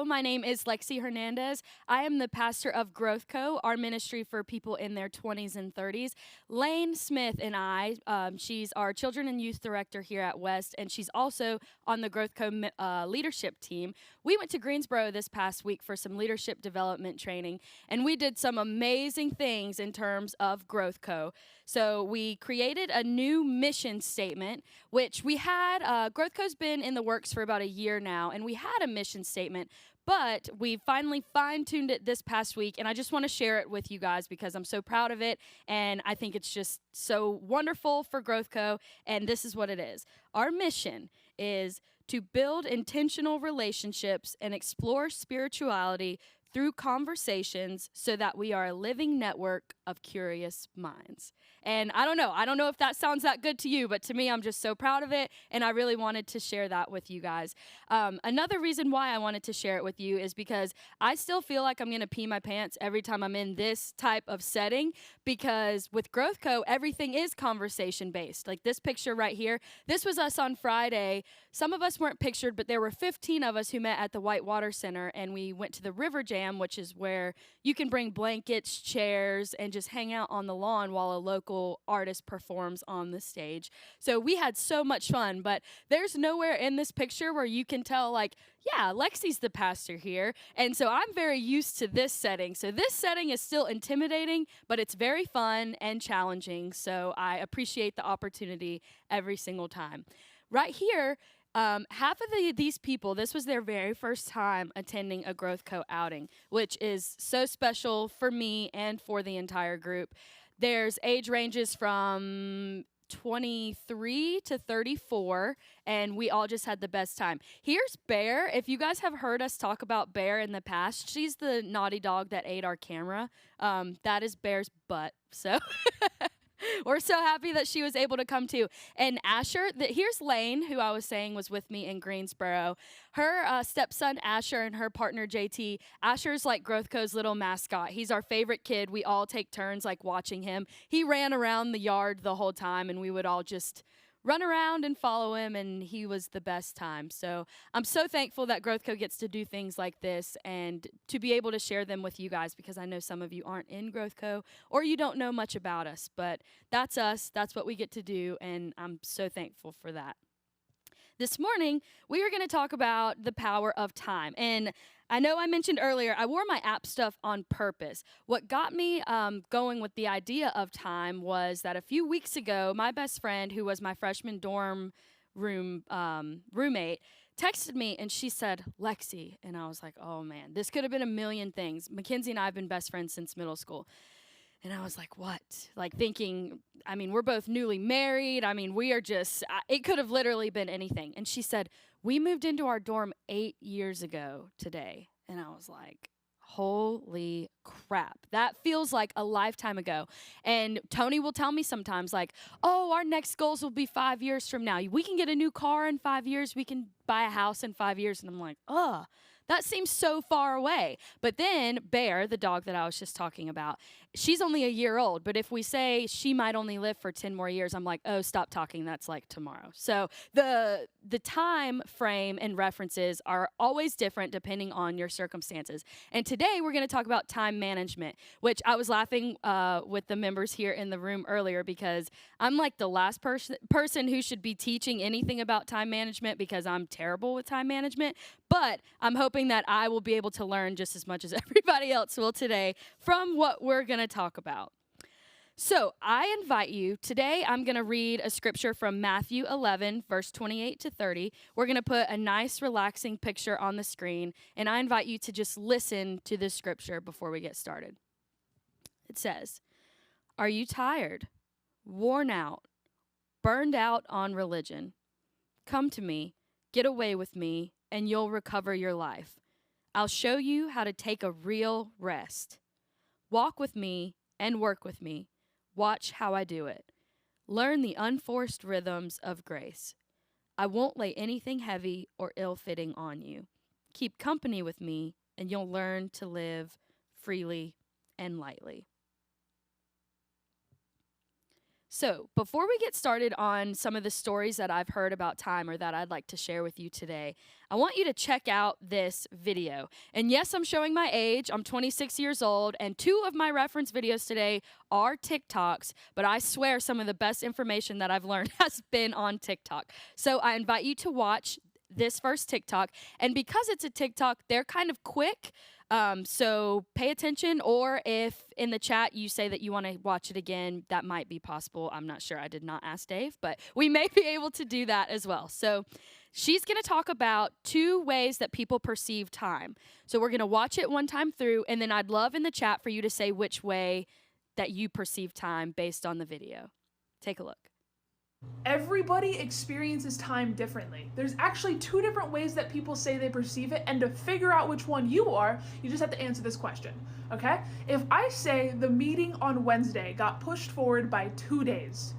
my name is Lexi Hernandez. I am the pastor of Growth Co., our ministry for people in their 20s and 30s. Lane Smith and I, she's our children and youth director here at West, and she's also on the Growth Co. Leadership team. We went to Greensboro this past week for some leadership development training, and we did some amazing things in terms of Growth Co. So we created a new mission statement, which we had, Growth Co.'s been in the works for about a year now, and we had a mission statement, but we finally fine-tuned it this past week, and I just want to share it with you guys because I'm so proud of it, and I think it's just so wonderful for Growth Co., and this is what it is. Our mission is to build intentional relationships and explore spirituality through conversations so that we are a living network of curious minds. And I don't know if that sounds that good to you, but to me, I'm just so proud of it, and I really wanted to share that with you guys. Another reason why I wanted to share it with you is because I still feel like I'm going to pee my pants every time I'm in this type of setting, because with Growth Co., everything is conversation-based. Like this picture right here, this was us on Friday. Some of us weren't pictured, but there were 15 of us who met at the Whitewater Center, and we went to the River Jam, which is where you can bring blankets, chairs, and just hang out on the lawn while a local artist performs on the stage. So we had so much fun, but there's nowhere in this picture where you can tell, like, yeah, Lexi's the pastor here. And so I'm very used to this setting. So this setting is still intimidating, but it's very fun and challenging. So I appreciate the opportunity every single time. Right here, half of these people, this was their very first time attending a Growth Co. outing, which is so special for me and for the entire group. There's age ranges from 23 to 34, and we all just had the best time. Here's Bear. If you guys have heard us talk about Bear in the past, she's the naughty dog that ate our camera. That is Bear's butt. So we're so happy that she was able to come too. And Asher, here's Lane, who I was saying was with me in Greensboro. Her stepson Asher and her partner JT. Asher's like Growth Co.'s little mascot. He's our favorite kid. We all take turns like watching him. He ran around the yard the whole time, and we would all just run around and follow him, and he was the best time. So I'm so thankful that Growth Co. gets to do things like this and to be able to share them with you guys, because I know some of you aren't in Growth Co. or you don't know much about us, but that's us. That's what we get to do, and I'm so thankful for that. This morning, we are going to talk about the power of time. And I know I mentioned earlier, I wore my app stuff on purpose. What got me going with the idea of time was that a few weeks ago, my best friend, who was my freshman dorm room roommate, texted me and she said, "Lexi," and I was like, oh man, this could have been a million things. Mackenzie and I have been best friends since middle school. And I was like, what? Like thinking, I mean, we're both newly married. I mean, we are just, it could have literally been anything. And she said, "We moved into our dorm 8 years ago today." And I was like, holy crap. That feels like a lifetime ago. And Tony will tell me sometimes, like, oh, our next goals will be 5 years from now. We can get a new car in 5 years. We can buy a house in 5 years. And I'm like, ugh. That seems so far away. But then Bear, the dog that I was just talking about, she's only a year old. But if we say she might only live for 10 more years, I'm like, oh, stop talking. That's like tomorrow. So the time frame and references are always different depending on your circumstances. And today we're going to talk about time management, which I was laughing with the members here in the room earlier, because I'm like the last person who should be teaching anything about time management, because I'm terrible with time management. But I'm hoping that I will be able to learn just as much as everybody else will today from what we're going to talk about. So I invite you, today I'm going to read a scripture from Matthew 11, verse 28 to 30. We're going to put a nice, relaxing picture on the screen, and I invite you to just listen to this scripture before we get started. It says, "Are you tired, worn out, burned out on religion? Come to me, get away with me, and you'll recover your life. I'll show you how to take a real rest. Walk with me and work with me. Watch how I do it. Learn the unforced rhythms of grace. I won't lay anything heavy or ill-fitting on you. Keep company with me, and you'll learn to live freely and lightly." So, before we get started on some of the stories that I've heard about time or that I'd like to share with you today, I want you to check out this video. And yes, I'm showing my age. I'm 26 years old, and 2 of my reference videos today are TikToks, but I swear some of the best information that I've learned has been on TikTok. So, I invite you to watch this first TikTok, and because it's a TikTok, they're kind of quick. So pay attention, or if in the chat you say that you want to watch it again, that might be possible. I'm not sure. I did not ask Dave, but we may be able to do that as well. So she's going to talk about 2 ways that people perceive time. So we're going to watch it one time through, and then I'd love in the chat for you to say which way that you perceive time based on the video. Take a look. Everybody experiences time differently. There's actually 2 different ways that people say they perceive it, and to figure out which one you are, you just have to answer this question, okay? If I say the meeting on Wednesday got pushed forward by 2 days,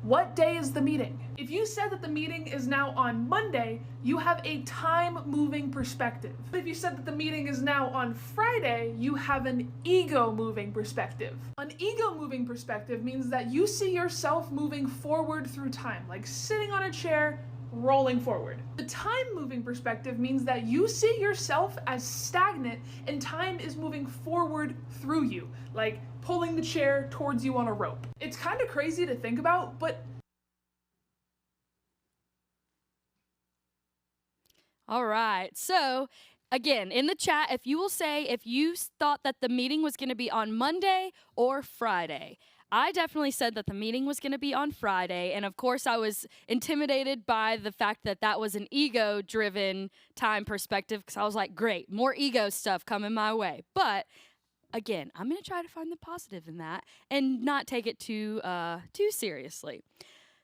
what day is the meeting? If you said that the meeting is now on Monday, you have a time-moving perspective. But if you said that the meeting is now on Friday, you have an ego-moving perspective. An ego-moving perspective means that you see yourself moving forward through time, like sitting on a chair, rolling forward. The time-moving perspective means that you see yourself as stagnant and time is moving forward through you, like pulling the chair towards you on a rope. It's kind of crazy to think about, but All right. So, again, in the chat, if you will say if you thought that the meeting was going to be on Monday or Friday. I definitely said that the meeting was going to be on Friday, and of course I was intimidated by the fact that that was an ego-driven time perspective, because I was like, great, more ego stuff coming my way. But again, I'm going to try to find the positive in that and not take it too seriously.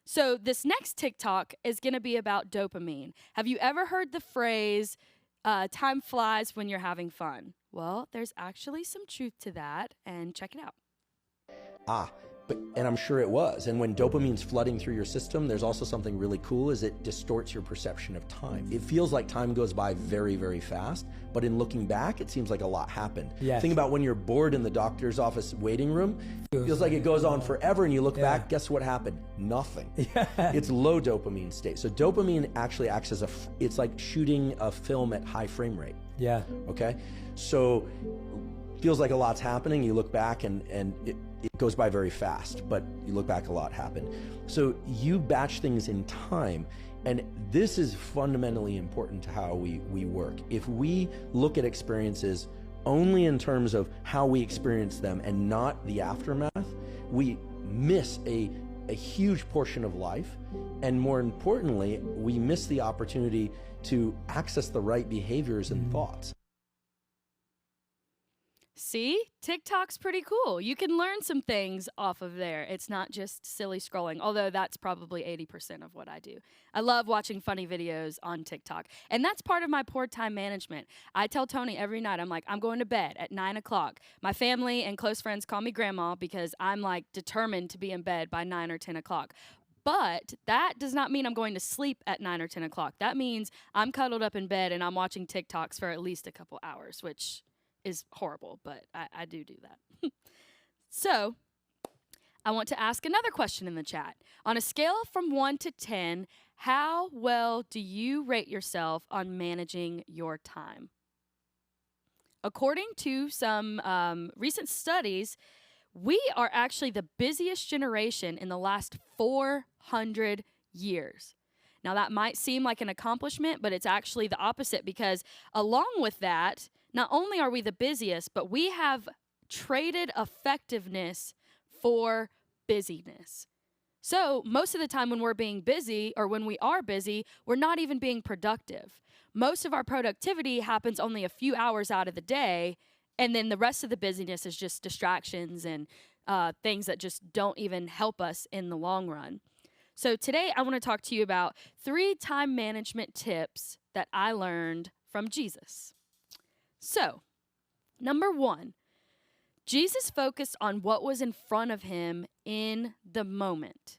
So this next TikTok is going to be about dopamine. Have you ever heard the phrase, time flies when you're having fun? Well, there's actually some truth to that, and check it out. And I'm sure it was. And when dopamine's flooding through your system, there's also something really cool, is it distorts your perception of time. It feels like time goes by very, very fast, but in looking back, it seems like a lot happened. Yes. Think about when you're bored in the doctor's office waiting room. It feels like it goes on forever, and you look back, guess what happened? Nothing. It's low dopamine state. So dopamine actually acts as it's like shooting a film at high frame rate. Yeah. Okay? So feels like a lot's happening. You look back and it goes by very fast, but you look back, a lot happened. So you batch things in time, and this is fundamentally important to how we work. If we look at experiences only in terms of how we experience them and not the aftermath, we miss a huge portion of life, and more importantly, we miss the opportunity to access the right behaviors and thoughts. See, TikTok's pretty cool. You can learn some things off of there. It's not just silly scrolling, although that's probably 80% of what I do. I love watching funny videos on TikTok, and that's part of my poor time management. I tell Tony every night, I'm like, I'm going to bed at 9 o'clock. My family and close friends call me grandma because I'm like determined to be in bed by 9 or 10 o'clock. But that does not mean I'm going to sleep at 9 or 10 o'clock. That means I'm cuddled up in bed and I'm watching TikToks for at least a couple hours, which is horrible, but I do that. So, I want to ask another question in the chat. On a scale from 1 to 10, how well do you rate yourself on managing your time? According to some recent studies, we are actually the busiest generation in the last 400 years. Now, that might seem like an accomplishment, but it's actually the opposite, because along with that, not only are we the busiest, but we have traded effectiveness for busyness. So most of the time when we're being busy, or when we are busy, we're not even being productive. Most of our productivity happens only a few hours out of the day, and then the rest of the busyness is just distractions and things that just don't even help us in the long run. So today I want to talk to you about 3 time management tips that I learned from Jesus. So, number 1, Jesus focused on what was in front of him in the moment.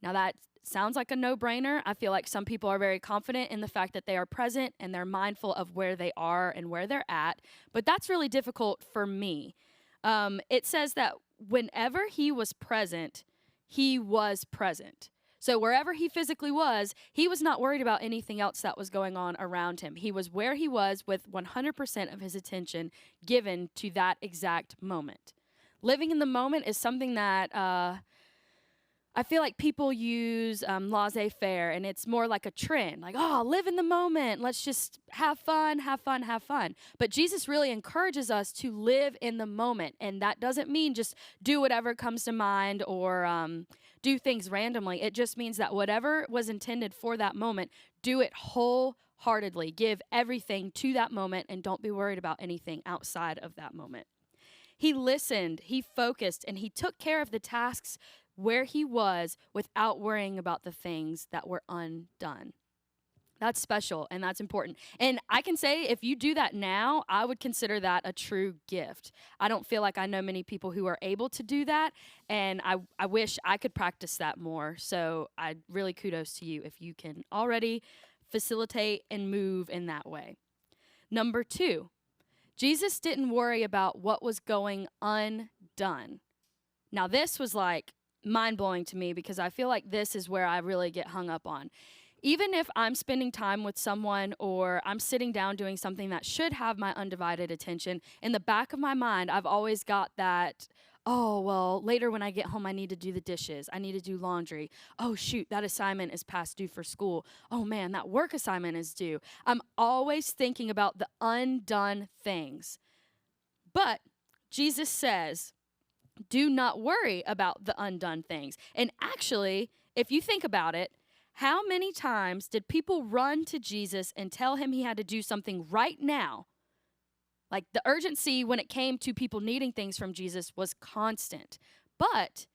Now that sounds like a no-brainer. I feel like some people are very confident in the fact that they are present and they're mindful of where they are and where they're at, but that's really difficult for me. It says that whenever he was present, he was present. So wherever he physically was, he was not worried about anything else that was going on around him. He was where he was with 100% of his attention given to that exact moment. Living in the moment is something that I feel like people use laissez-faire, and it's more like a trend. Like, oh, live in the moment. Let's just have fun, have fun, have fun. But Jesus really encourages us to live in the moment, and that doesn't mean just do whatever comes to mind or do things randomly. It just means that whatever was intended for that moment, do it wholeheartedly. Give everything to that moment, and don't be worried about anything outside of that moment. He listened, he focused, and he took care of the tasks where he was without worrying about the things that were undone. That's special and that's important. And I can say if you do that now, I would consider that a true gift. I don't feel like I know many people who are able to do that, and I wish I could practice that more. So I really kudos to you if you can already facilitate and move in that way. Number 2, Jesus didn't worry about what was going undone. Now this was like mind-blowing to me because I feel like this is where I really get hung up on. Even if I'm spending time with someone or I'm sitting down doing something that should have my undivided attention, in the back of my mind, I've always got that, oh, well, later when I get home, I need to do the dishes. I need to do laundry. Oh, shoot, that assignment is past due for school. Oh, man, that work assignment is due. I'm always thinking about the undone things. But Jesus says, do not worry about the undone things. And actually, if you think about it, how many times did people run to Jesus and tell him he had to do something right now? Like the urgency when it came to people needing things from Jesus was constant. But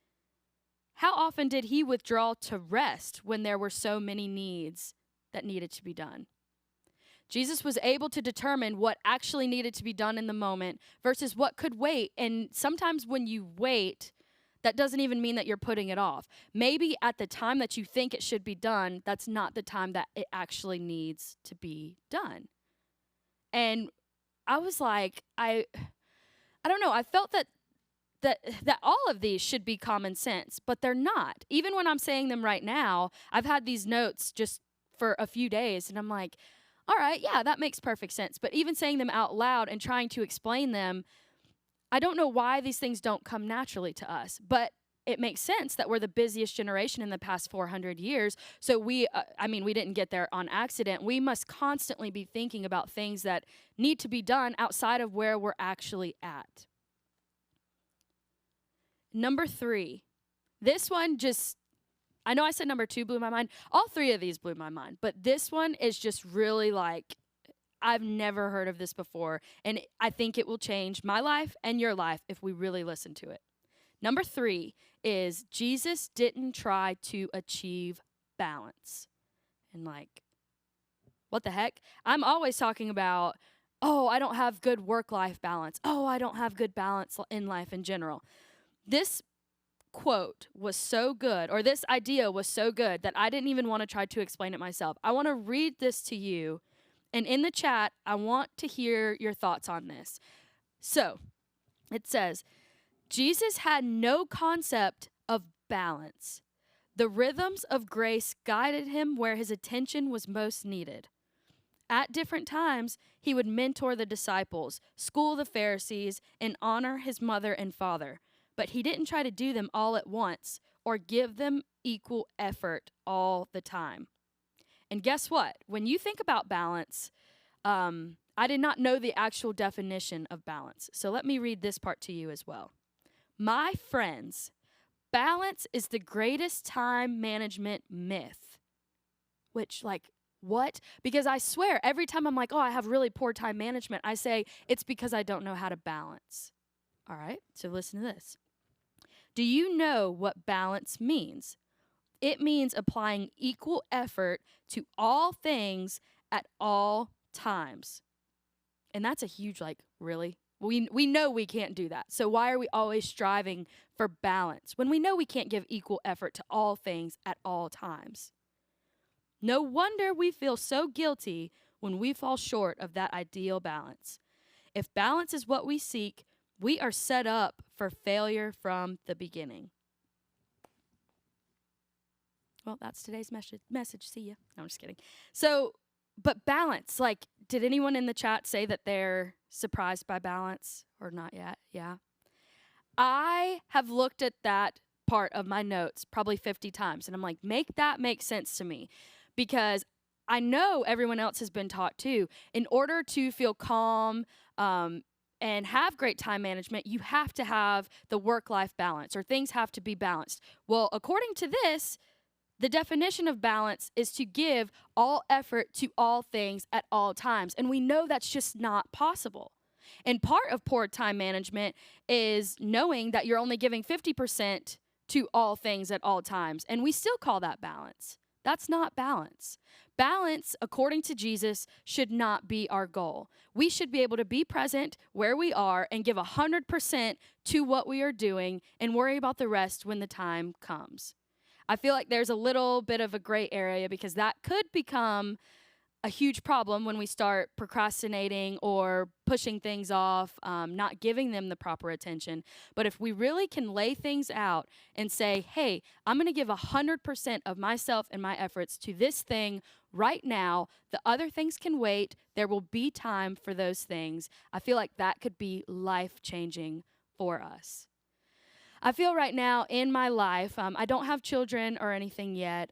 how often did he withdraw to rest when there were so many needs that needed to be done? Jesus was able to determine what actually needed to be done in the moment versus what could wait. And sometimes when you wait, that doesn't even mean that you're putting it off. Maybe at the time that you think it should be done, that's not the time that it actually needs to be done. And I was like, I don't know, I felt that all of these should be common sense, but they're not. Even when I'm saying them right now, I've had these notes just for a few days, and I'm like, all right, yeah, that makes perfect sense. But even saying them out loud and trying to explain them, I don't know why these things don't come naturally to us. But it makes sense that we're the busiest generation in the past 400 years. So we didn't get there on accident. We must constantly be thinking about things that need to be done outside of where we're actually at. Number 3, this one just, I know I said number 2 blew my mind. All 3 of these blew my mind. But this one is just really like, I've never heard of this before. And I think it will change my life and your life if we really listen to it. Number 3 is Jesus didn't try to achieve balance. And like, what the heck? I'm always talking about, oh, I don't have good work-life balance. Oh, I don't have good balance in life in general. This quote was so good, or this idea was so good, that I didn't even want to try to explain it myself. I want to read this to you, and in the chat, I want to hear your thoughts on this. So, it says, Jesus had no concept of balance. The rhythms of grace guided him where his attention was most needed. At different times, he would mentor the disciples, school the Pharisees, and honor his mother and father. But he didn't try to do them all at once or give them equal effort all the time. And guess what? When you think about balance, I did not know the actual definition of balance. So let me read this part to you as well. My friends, balance is the greatest time management myth. Which, like, what? Because I swear, every time I'm like, oh, I have really poor time management, I say, it's because I don't know how to balance. All right, so listen to this. Do you know what balance means? It means applying equal effort to all things at all times. And that's a huge, like, really? We know we can't do that. So why are we always striving for balance when we know we can't give equal effort to all things at all times? No wonder we feel so guilty when we fall short of that ideal balance. If balance is what we seek, we are set up for failure from the beginning. Well, that's today's message. See ya. No, I'm just kidding. So, but balance, like, did anyone in the chat say that they're surprised by balance or not yet? Yeah. I have looked at that part of my notes probably 50 times, and I'm like, make that make sense to me, because I know everyone else has been taught too. In order to feel calm and have great time management, you have to have the work-life balance, or things have to be balanced. Well, according to this, the definition of balance is to give all effort to all things at all times. And we know that's just not possible. And part of poor time management is knowing that you're only giving 50% to all things at all times. And we still call that balance. That's not balance. Balance, according to Jesus, should not be our goal. We should be able to be present where we are and give 100% to what we are doing and worry about the rest when the time comes. I feel like there's a little bit of a gray area, because that could become a huge problem when we start procrastinating or pushing things off, not giving them the proper attention. But if we really can lay things out and say, hey, I'm going to give 100% of myself and my efforts to this thing right now, the other things can wait, there will be time for those things. I feel like that could be life-changing for us. I feel right now in my life, I don't have children or anything yet.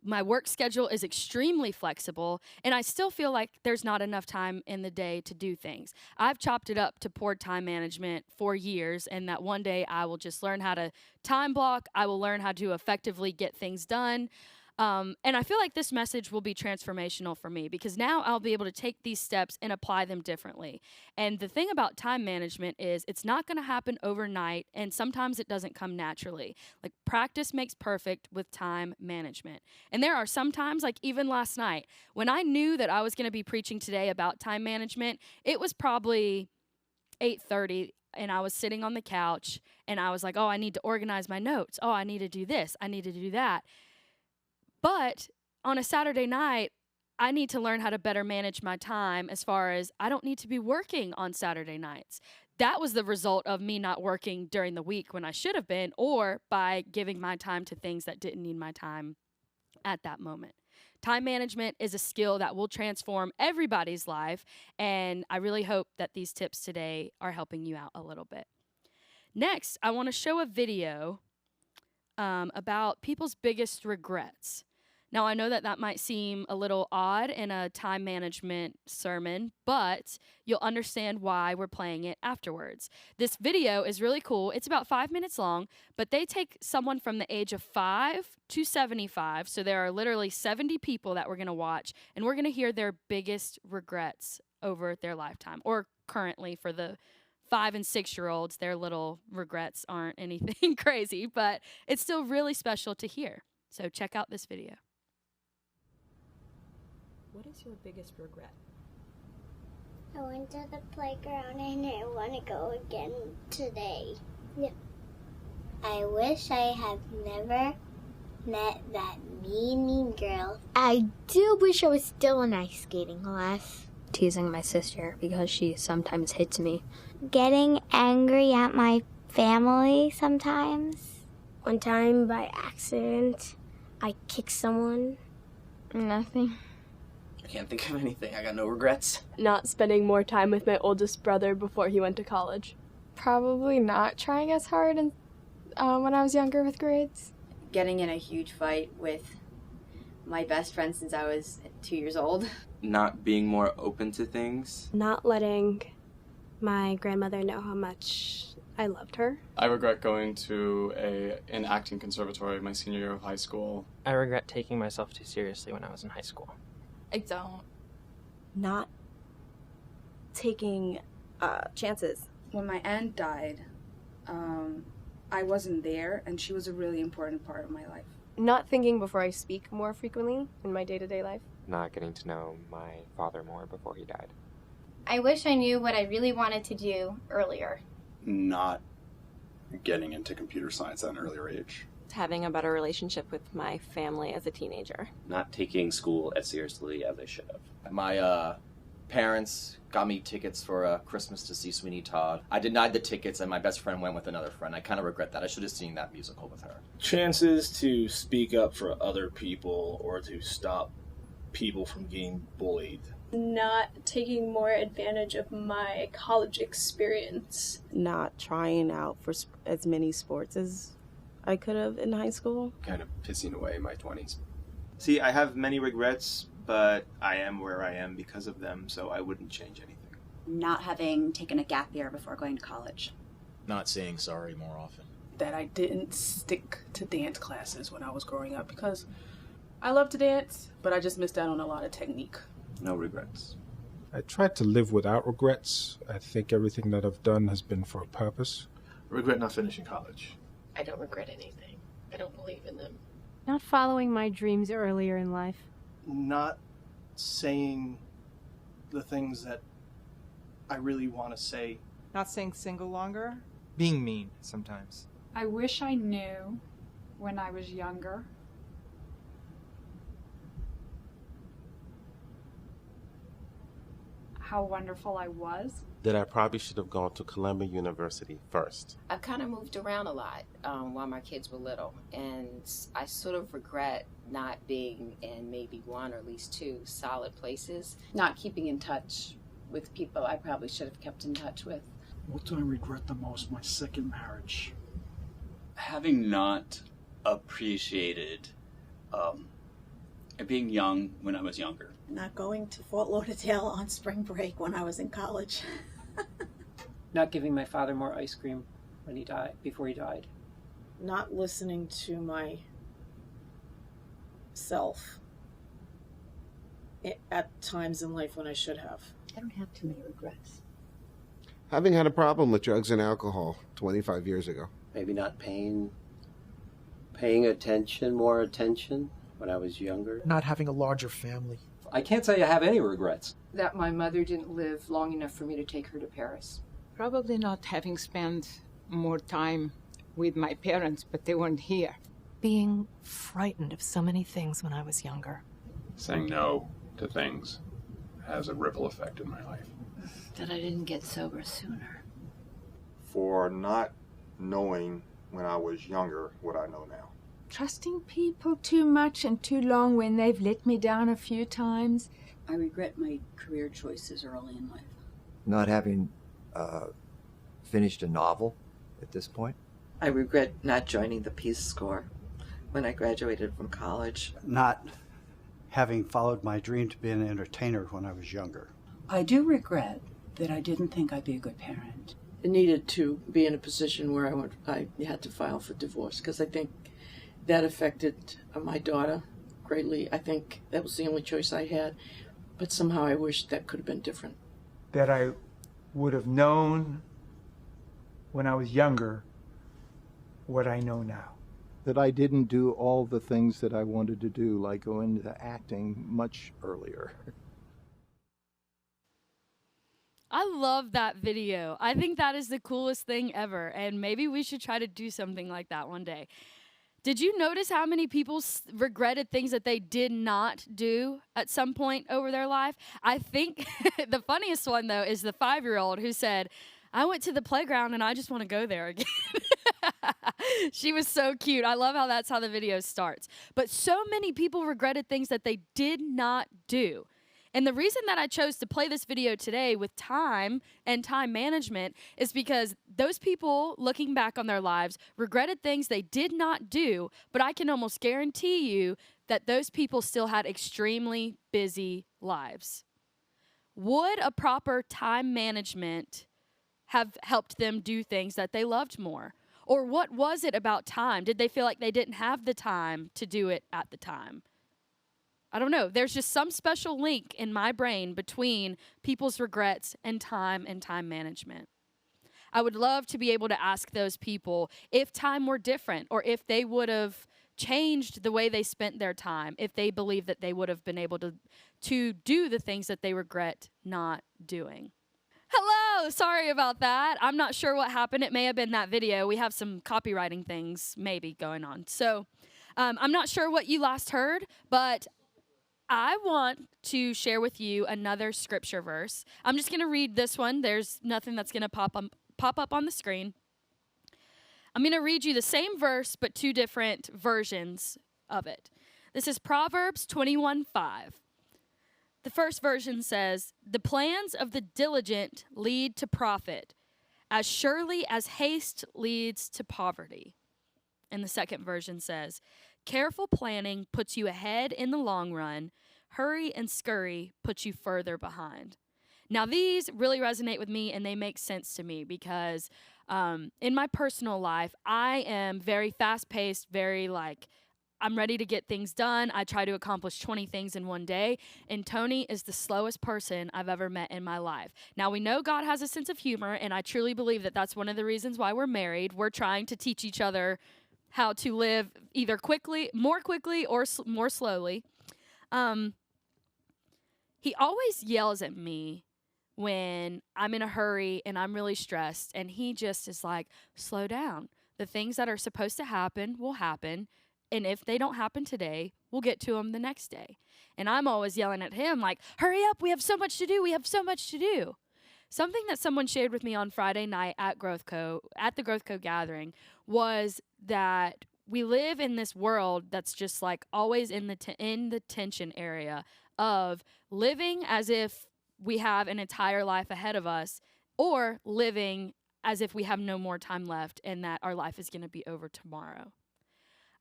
My work schedule is extremely flexible, and I still feel like there's not enough time in the day to do things. I've chopped it up to poor time management for years, and that one day I will just learn how to time block. I will learn how to effectively get things done. And I feel like this message will be transformational for me, because now I'll be able to take these steps and apply them differently. And the thing about time management is it's not going to happen overnight, and sometimes it doesn't come naturally. Like, practice makes perfect with time management. And there are some times, like even last night, when I knew that I was going to be preaching today about time management, it was probably 8:30. And I was sitting on the couch, and I was like, oh, I need to organize my notes. Oh, I need to do this. I need to do that. But on a Saturday night, I need to learn how to better manage my time, as far as I don't need to be working on Saturday nights. That was the result of me not working during the week when I should have been, or by giving my time to things that didn't need my time at that moment. Time management is a skill that will transform everybody's life, and I really hope that these tips today are helping you out a little bit. Next, I want to show a video about people's biggest regrets. Now, I know that that might seem a little odd in a time management sermon, but you'll understand why we're playing it afterwards. This video is really cool. It's about 5 minutes long, but they take someone from the age of 5 to 75. So there are literally 70 people that we're going to watch, and we're going to hear their biggest regrets over their lifetime, or currently for the 5 and 6-year-olds. Their little regrets aren't anything crazy, but it's still really special to hear. So check out this video. What is your biggest regret? I went to the playground and I want to go again today. Yeah. I wish I had never met that mean girl. I do wish I was still in ice skating class. Teasing my sister because she sometimes hits me. Getting angry at my family sometimes. One time by accident, I kicked someone. Nothing. I can't think of anything. I got no regrets. Not spending more time with my oldest brother before he went to college. Probably not trying as hard when I was younger with grades. Getting in a huge fight with my best friend since I was 2 years old. Not being more open to things. Not letting my grandmother know how much I loved her. I regret going to an acting conservatory my senior year of high school. I regret taking myself too seriously when I was in high school. I don't. Not taking chances. When my aunt died, I wasn't there, and she was a really important part of my life. Not thinking before I speak more frequently in my day-to-day life. Not getting to know my father more before he died. I wish I knew what I really wanted to do earlier. Not getting into computer science at an earlier age. Having a better relationship with my family as a teenager. Not taking school as seriously as I should have. My parents got me tickets for Christmas to see Sweeney Todd. I denied the tickets, and my best friend went with another friend. I kind of regret that. I should have seen that musical with her. Chances to speak up for other people or to stop people from getting bullied. Not taking more advantage of my college experience. Not trying out for as many sports as I could have in high school. Kind of pissing away my 20s. See, I have many regrets, but I am where I am because of them, so I wouldn't change anything. Not having taken a gap year before going to college. Not saying sorry more often. That I didn't stick to dance classes when I was growing up because I love to dance, but I just missed out on a lot of technique. No regrets. I tried to live without regrets. I think everything that I've done has been for a purpose. I regret not finishing college. I don't regret anything. I don't believe in them. Not following my dreams earlier in life. Not saying the things that I really want to say. Not staying single longer. Being mean sometimes. I wish I knew when I was younger how wonderful I was. That I probably should have gone to Columbia University first. I've kind of moved around a lot while my kids were little, and I sort of regret not being in maybe one or at least two solid places. Not keeping in touch with people I probably should have kept in touch with. What do I regret the most? My second marriage. Having not appreciated being young when I was younger. Not going to Fort Lauderdale on spring break when I was in college. Not giving my father more ice cream when he died, before he died. Not listening to myself at times in life when I should have. I don't have too many regrets. Having had a problem with drugs and alcohol 25 years ago. Maybe not paying more attention when I was younger. Not having a larger family. I can't say I have any regrets. That my mother didn't live long enough for me to take her to Paris. Probably not having spent more time with my parents, but they weren't here. Being frightened of so many things when I was younger. Saying no to things has a ripple effect in my life. That I didn't get sober sooner. For not knowing when I was younger what I know now. Trusting people too much and too long when they've let me down a few times. I regret my career choices early in life. Not having finished a novel at this point. I regret not joining the Peace Corps when I graduated from college. Not having followed my dream to be an entertainer when I was younger. I do regret that I didn't think I'd be a good parent. I needed to be in a position where I had to file for divorce because I think that affected my daughter greatly. I think that was the only choice I had, but somehow I wish that could have been different. That I would have known when I was younger what I know now. That I didn't do all the things that I wanted to do, like go into acting much earlier. I love that video. I think that is the coolest thing ever, and maybe we should try to do something like that one day. Did you notice how many people regretted things that they did not do at some point over their life? I think the funniest one, though, is the 5-year-old who said, I went to the playground and I just want to go there again. She was so cute. I love how that's how the video starts. But so many people regretted things that they did not do. And the reason that I chose to play this video today with time and time management is because those people looking back on their lives regretted things they did not do, but I can almost guarantee you that those people still had extremely busy lives. Would a proper time management have helped them do things that they loved more? Or what was it about time? Did they feel like they didn't have the time to do it at the time? I don't know. There's just some special link in my brain between people's regrets and time management. I would love to be able to ask those people if time were different or if they would have changed the way they spent their time, if they believe that they would have been able to do the things that they regret not doing. Hello, sorry about that. I'm not sure what happened. It may have been that video. We have some copywriting things maybe going on. So I'm not sure what you last heard, but I want to share with you another scripture verse. I'm just going to read this one. There's nothing that's going to pop up on the screen. I'm going to read you the same verse, but two different versions of it. This is Proverbs 21:5. The first version says, "The plans of the diligent lead to profit, as surely as haste leads to poverty." And the second version says, "Careful planning puts you ahead in the long run. Hurry and scurry puts you further behind." Now, these really resonate with me, and they make sense to me because in my personal life, I am very fast-paced, very I'm ready to get things done. I try to accomplish 20 things in one day, and Tony is the slowest person I've ever met in my life. Now, we know God has a sense of humor, and I truly believe that that's one of the reasons why we're married. We're trying to teach each other how to live either more quickly, or more slowly. He always yells at me when I'm in a hurry and I'm really stressed, and he just is like, slow down. The things that are supposed to happen will happen, and if they don't happen today, we'll get to them the next day. And I'm always yelling at him like, hurry up, we have so much to do, we have so much to do. Something that someone shared with me on Friday night at the Growth Co gathering, was that we live in this world that's just always in the tension area of living as if we have an entire life ahead of us, or living as if we have no more time left and that our life is going to be over tomorrow.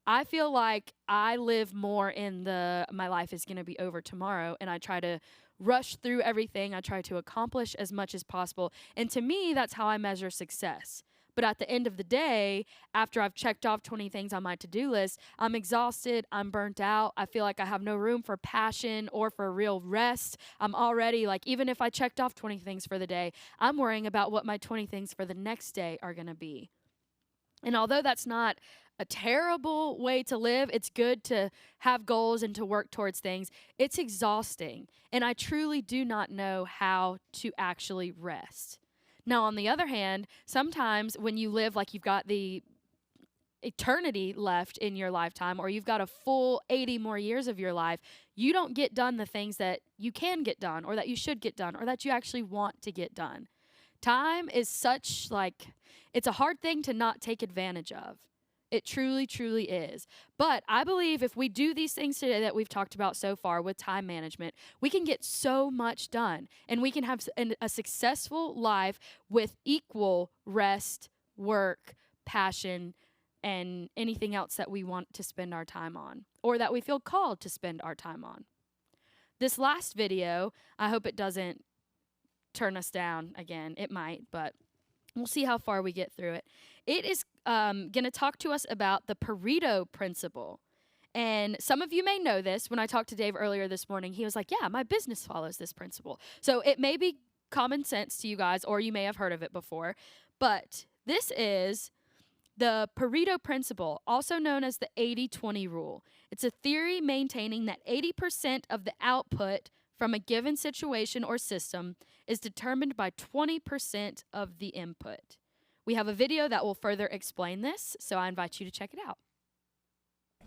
I feel like I live more in my life is going to be over tomorrow, and I try to rush through everything. I try to accomplish as much as possible. And to me, that's how I measure success. But at the end of the day, after I've checked off 20 things on my to-do list, I'm exhausted, I'm burnt out, I feel like I have no room for passion or for real rest. I'm already even if I checked off 20 things for the day, I'm worrying about what my 20 things for the next day are going to be. And although that's not a terrible way to live, it's good to have goals and to work towards things. It's exhausting, and I truly do not know how to actually rest. Now, on the other hand, sometimes when you live like you've got the eternity left in your lifetime, or you've got a full 80 more years of your life, you don't get done the things that you can get done, or that you should get done, or that you actually want to get done. Time is such it's a hard thing to not take advantage of. It truly, truly is. But I believe if we do these things today that we've talked about so far with time management, we can get so much done, and we can have a successful life with equal rest, work, passion, and anything else that we want to spend our time on, or that we feel called to spend our time on. This last video, I hope it doesn't turn us down again. It might, but we'll see how far we get through it. It is going to talk to us about the Pareto Principle. And some of you may know this. When I talked to Dave earlier this morning, he was like, yeah, my business follows this principle. So it may be common sense to you guys, or you may have heard of it before. But this is the Pareto Principle, also known as the 80-20 rule. It's a theory maintaining that 80% of the output from a given situation or system is determined by 20% of the input. We have a video that will further explain this, so I invite you to check it out.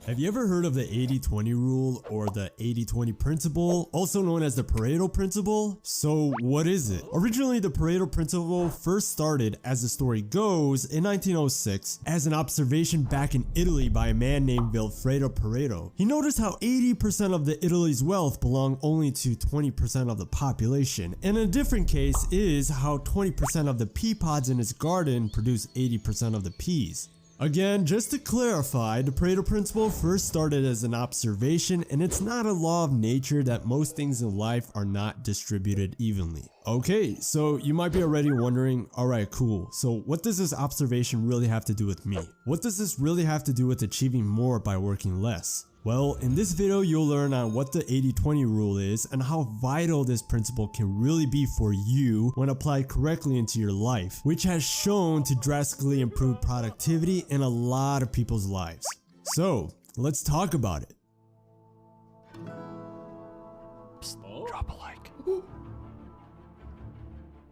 Have you ever heard of the 80-20 rule, or the 80-20 principle, also known as the Pareto Principle? So what is it? Originally, the Pareto Principle first started, as the story goes, in 1906 as an observation back in Italy by a man named Vilfredo Pareto. He noticed how 80% of the Italy's wealth belonged only to 20% of the population, and a different case is how 20% of the pea pods in his garden produce 80% of the peas. Again, just to clarify, the Pareto Principle first started as an observation, and it's not a law of nature that most things in life are not distributed evenly. Okay, so you might be already wondering, alright, cool, so what does this observation really have to do with me? What does this really have to do with achieving more by working less? Well, in this video, you'll learn on what the 80-20 rule is and how vital this principle can really be for you when applied correctly into your life, which has shown to drastically improve productivity in a lot of people's lives. So, let's talk about it. Psst, drop a like.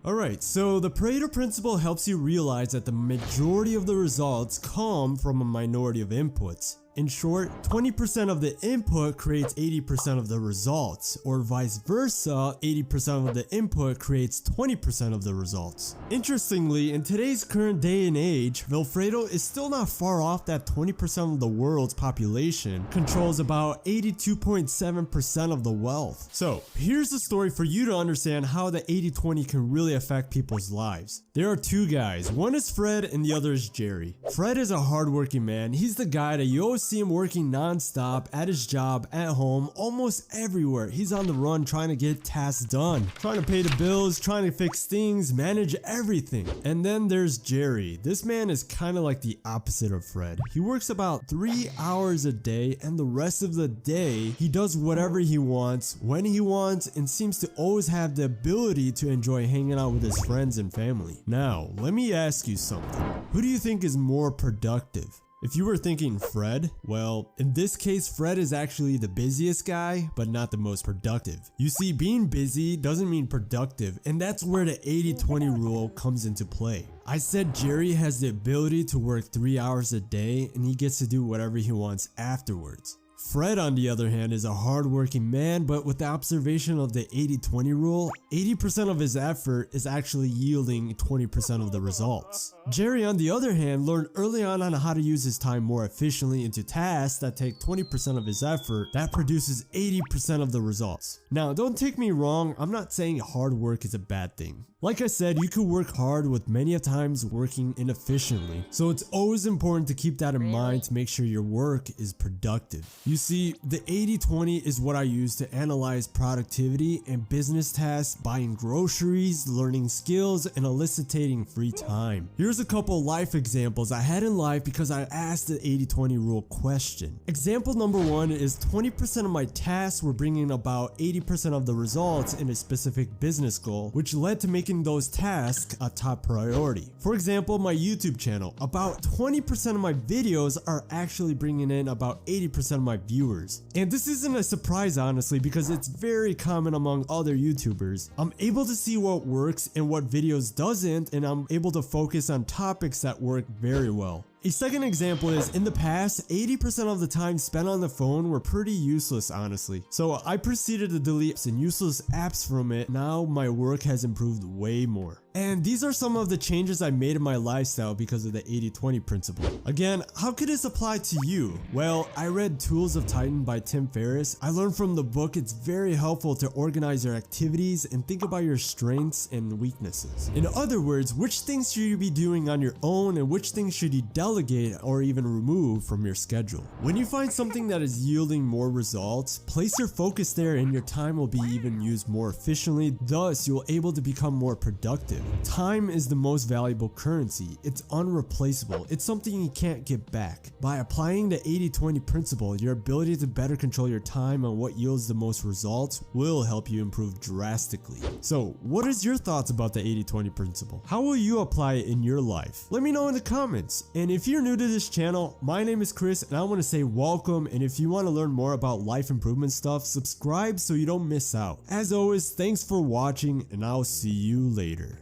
Alright, so the Pareto Principle helps you realize that the majority of the results come from a minority of inputs. In short, 20% of the input creates 80% of the results, or vice versa, 80% of the input creates 20% of the results. Interestingly, in today's current day and age, Vilfredo is still not far off that 20% of the world's population controls about 82.7% of the wealth. So here's the story for you to understand how the 80-20 can really affect people's lives. There are two guys, one is Fred and the other is Jerry. Fred is a hardworking man. He's the guy that you always see him working non-stop at his job, at home, almost everywhere. He's on the run trying to get tasks done, trying to pay the bills, trying to fix things, manage everything. And then there's Jerry. This man is kind of like the opposite of Fred. He works about 3 hours a day, and the rest of the day he does whatever he wants, when he wants, and seems to always have the ability to enjoy hanging out with his friends and family. Now, let me ask you something. Who do you think is more productive? If you were thinking Fred, well, in this case, Fred is actually the busiest guy, but not the most productive. You see, being busy doesn't mean productive, and that's where the 80-20 rule comes into play. I said Jerry has the ability to work 3 hours a day, and he gets to do whatever he wants afterwards. Fred, on the other hand, is a hardworking man, but with the observation of the 80-20 rule, 80% of his effort is actually yielding 20% of the results. Jerry, on the other hand, learned early on how to use his time more efficiently into tasks that take 20% of his effort that produces 80% of the results. Now, don't take me wrong, I'm not saying hard work is a bad thing. Like I said, you could work hard with many a times working inefficiently, so it's always important to keep that in mind to make sure your work is productive. You see, the 80-20 is what I use to analyze productivity and business tasks, buying groceries, learning skills, and eliciting free time. Here's a couple life examples I had in life because I asked the 80-20 rule question. Example number one is 20% of my tasks were bringing about 80% of the results in a specific business goal, which led to making those tasks a top priority. For example, my YouTube channel, about 20% of my videos are actually bringing in about 80% of my viewers. And this isn't a surprise, honestly, because it's very common among other YouTubers. I'm able to see what works and what videos doesn't, and I'm able to focus on topics that work very well. A second example is, in the past, 80% of the time spent on the phone were pretty useless, honestly. So I proceeded to delete some useless apps from it. Now my work has improved way more. And these are some of the changes I made in my lifestyle because of the 80-20 principle. Again, how could this apply to you? Well, I read Tools of Titan by Tim Ferriss. I learned from the book it's very helpful to organize your activities and think about your strengths and weaknesses. In other words, which things should you be doing on your own and which things should you delegate or even remove from your schedule. When you find something that is yielding more results, place your focus there and your time will be even used more efficiently. Thus, you'll be able to become more productive. Time is the most valuable currency. It's unreplaceable. It's something you can't get back. By applying the 80-20 principle, your ability to better control your time and what yields the most results will help you improve drastically. So, what is your thoughts about the 80-20 principle? How will you apply it in your life? Let me know in the comments. And if you're new to this channel, my name is Chris and I want to say welcome, and if you want to learn more about life improvement stuff, subscribe so you don't miss out. As always, thanks for watching and I'll see you later.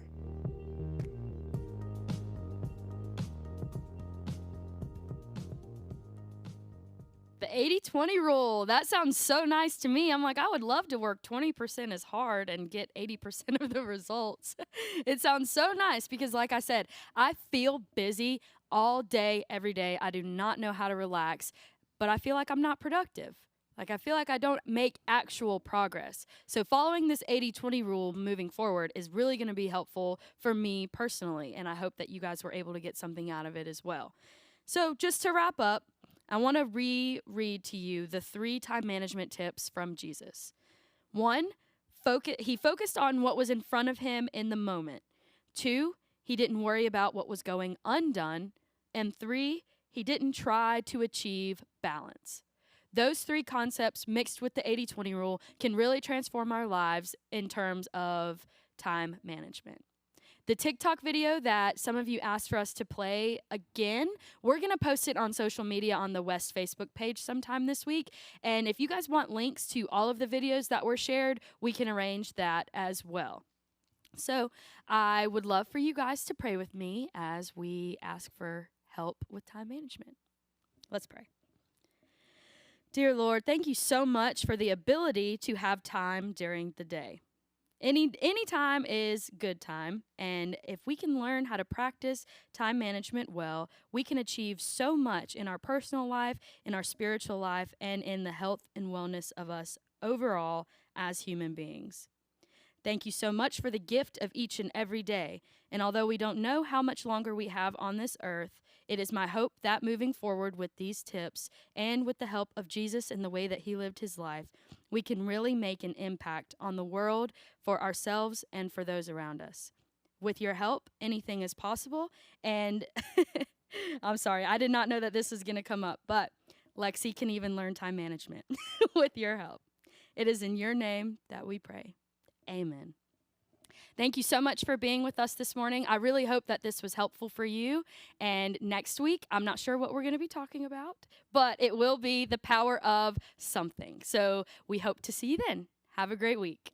The 80-20 rule, that sounds so nice to me. I'm like, I would love to work 20% as hard and get 80% of the results. It sounds so nice because, like I said, I feel busy all day, every day. I do not know how to relax, but I feel like I'm not productive. Like, I feel like I don't make actual progress. So following this 80-20 rule moving forward is really going to be helpful for me personally, and I hope that you guys were able to get something out of it as well. So just to wrap up, I want to reread to you the 3 time management tips from Jesus. 1, he focused on what was in front of him in the moment. 2, he didn't worry about what was going undone. And 3, he didn't try to achieve balance. Those 3 concepts mixed with the 80-20 rule can really transform our lives in terms of time management. The TikTok video that some of you asked for us to play again, we're going to post it on social media on the West Facebook page sometime this week. And if you guys want links to all of the videos that were shared, we can arrange that as well. So I would love for you guys to pray with me as we ask for help with time management. Let's pray. Dear Lord, thank you so much for the ability to have time during the day. Any time is good time, and if we can learn how to practice time management well, we can achieve so much in our personal life, in our spiritual life, and in the health and wellness of us overall as human beings. Thank you so much for the gift of each and every day. And although we don't know how much longer we have on this earth, it is my hope that moving forward with these tips and with the help of Jesus and the way that he lived his life, we can really make an impact on the world, for ourselves, and for those around us. With your help, anything is possible. And I'm sorry, I did not know that this was going to come up, but Lexi can even learn time management with your help. It is in your name that we pray. Amen. Thank you so much for being with us this morning. I really hope that this was helpful for you. And next week, I'm not sure what we're going to be talking about, but it will be the power of something. So we hope to see you then. Have a great week.